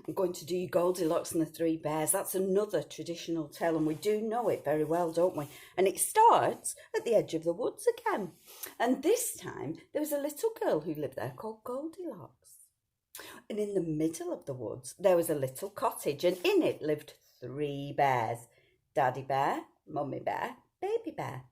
I'm going to do Goldilocks and the Three Bears. That's another traditional tale, and we do know it very well, don't we? And it starts at the edge of the woods again. And this time, there was a little girl who lived there called Goldilocks. And in the middle of the woods, there was a little cottage, and in it lived three bears. Daddy Bear, Mummy Bear, Baby Bear.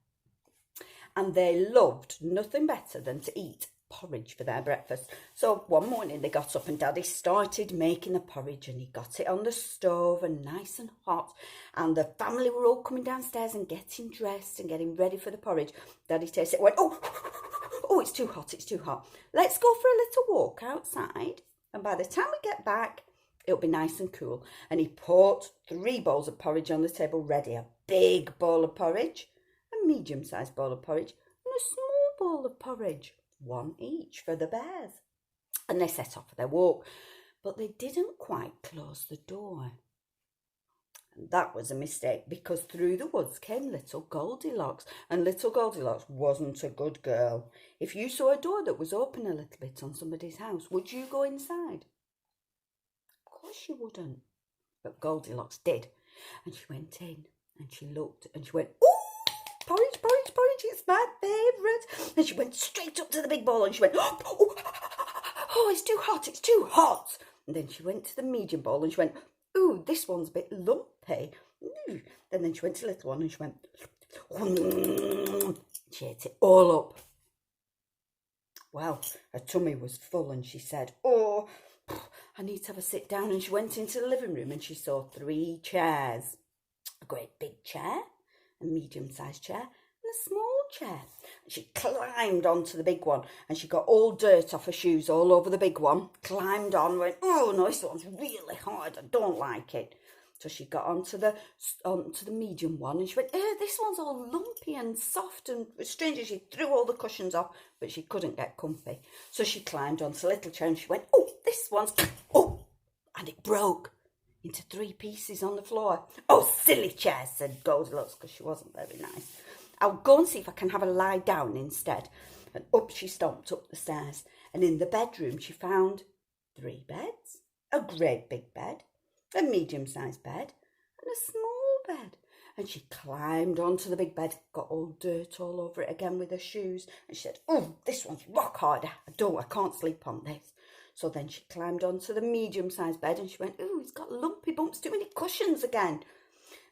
And they loved nothing better than to eat porridge for their breakfast. So one morning they got up and Daddy started making the porridge, and he got it on the stove and nice and hot, and the family were all coming downstairs and getting dressed and getting ready for the porridge. Daddy tasted it and went, oh, it's too hot, it's too hot. Let's go for a little walk outside, and by the time we get back, it'll be nice and cool. And he put 3 bowls of porridge on the table ready, a big bowl of porridge, a medium-sized bowl of porridge, and a small bowl of porridge, 1 each for the bears. And they set off for their walk, but they didn't quite close the door. And that was a mistake, because through the woods came little Goldilocks, and little Goldilocks wasn't a good girl. If you saw a door that was open a little bit on somebody's house, would you go inside? Of course you wouldn't. But Goldilocks did, and she went in, and she looked, and she went, "Ooh! Porridge, porridge, porridge, it's my favourite." And she went straight up to the big bowl and she went, "Oh, it's too hot, it's too hot." And then she went to the medium bowl and she went, "Ooh, this one's a bit lumpy." Ooh. And then she went to the little one and she went, she ate it all up. Well, her tummy was full and she said, "Oh, I need to have a sit down." And she went into the living room and she saw 3 chairs. A great big chair, a medium-sized chair, and a small chair. And she climbed onto the big one, and she got all dirt off her shoes all over the big one, climbed on, went, "Oh no, this one's really hard, I don't like it." So she got onto the medium one, and she went, "This one's all lumpy and soft and strange." And she threw all the cushions off, but she couldn't get comfy. So she climbed onto the little chair and she went, "Oh, this one's," and it broke into 3 pieces on the floor. "Oh, silly chair," said Goldilocks, because she wasn't very nice. "I'll go and see if I can have a lie down instead." And up she stomped up the stairs. And in the bedroom she found 3 beds, a great big bed, a medium-sized bed, and a small bed. And she climbed onto the big bed, got all dirt all over it again with her shoes, and she said, "Oh, this one's rock hard. I can't sleep on this." So then she climbed onto the medium-sized bed and she went, "Ooh, it's got lumpy bumps, too many cushions again."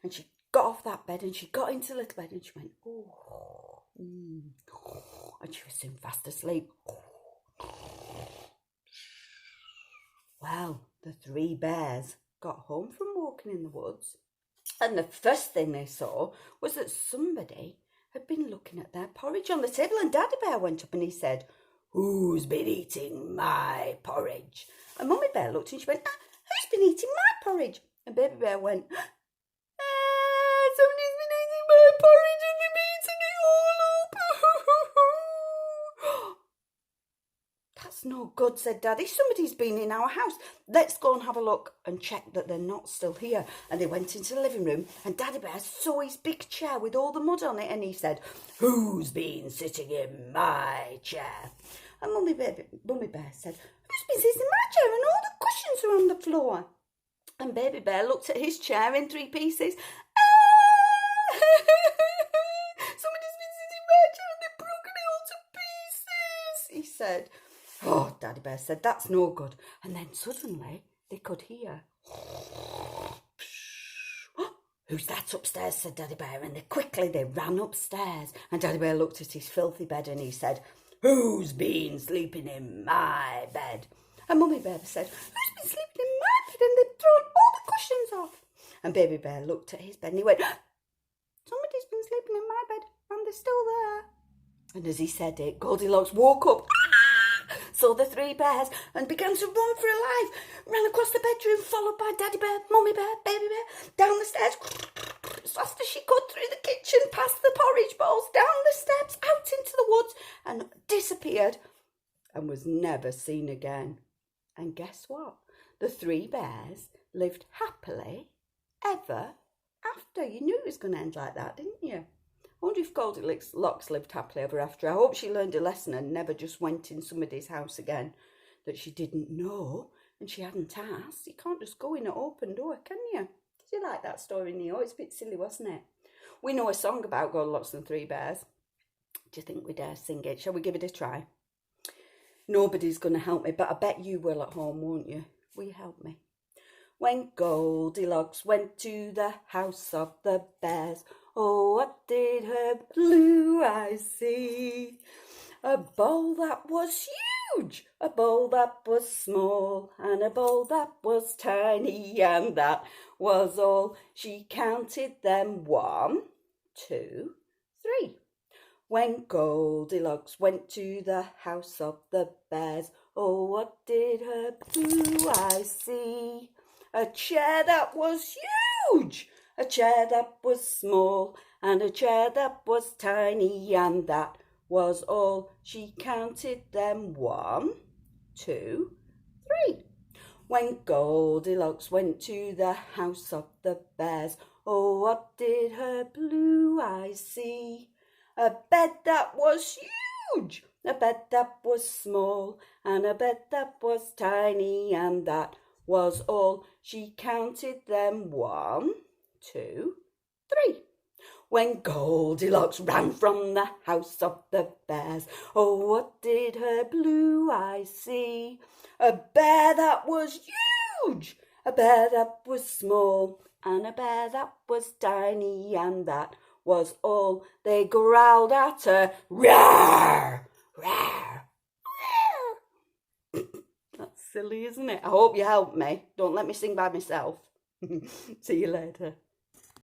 And she got off that bed and she got into the little bed and she went, "Oh," and she was soon fast asleep. Well, the 3 bears got home from walking in the woods, and the first thing they saw was that somebody had been looking at their porridge on the table, and Daddy Bear went up and he said, "Who's been eating my porridge?" And Mummy Bear looked and she went, "Who's been eating my porridge?" And Baby Bear went, "Somebody's been eating my porridge and they've eaten it all up." "That's no good," said Daddy. "Somebody's been in our house. Let's go and have a look and check that they're not still here." And they went into the living room, and Daddy Bear saw his big chair with all the mud on it, and he said, "Who's been sitting in my chair?" And Mummy Bear said, "Who's been sitting in my chair and all the cushions are on the floor?" And Baby Bear looked at his chair in 3 pieces. "Somebody's been sitting in my chair and they've broken it all to pieces," he said. "Oh," Daddy Bear said, "that's no good." And then suddenly they could hear, "Who's that upstairs?" said Daddy Bear. And they ran upstairs. And Daddy Bear looked at his filthy bed and he said, "Who's been sleeping in my bed?" And Mummy Bear said, "Who's been sleeping in my bed and they've thrown all the cushions off?" And Baby Bear looked at his bed and he went, "Somebody's been sleeping in my bed and they're still there." And as he said it, Goldilocks woke up, saw the 3 bears and began to run for her life, ran across the bedroom, followed by Daddy Bear, Mummy Bear, Baby Bear, down the stairs, as fast as she could, through the kitchen, past the porridge bowls, down the steps, out into the woods, and disappeared and was never seen again. And guess what? The 3 bears lived happily ever after. You knew it was going to end like that, didn't you? I wonder if Goldilocks lived happily ever after. I hope she learned a lesson and never just went in somebody's house again that she didn't know and she hadn't asked. You can't just go in an open door, can you? Did you like that story, Neo? It's a bit silly, wasn't it? We know a song about Goldilocks and Three Bears. Do you think we dare sing it? Shall we give it a try? Nobody's going to help me, but I bet you will at home, won't you? Will you help me? When Goldilocks went to the house of the bears, oh, what did her blue eyes see? A bowl that was huge, a bowl that was small, and a bowl that was tiny, and that was all. She counted them 1, 2, 3. When Goldilocks went to the house of the bears, oh, what did her blue eyes see? A chair that was huge, a chair that was small, and a chair that was tiny, and that was all. She counted them 1, 2, 3. When Goldilocks went to the house of the bears, oh, what did her blue eyes see? A bed that was huge, a bed that was small, and a bed that was tiny, and that was all. She counted them 1, 2, 3. When Goldilocks ran from the house of the bears, oh, what did her blue eyes see? A bear that was huge, a bear that was small, and a bear that was tiny, and that was all. They growled at her, roar, roar, roar. That's silly, isn't it? I hope you help me. Don't let me sing by myself. See you later.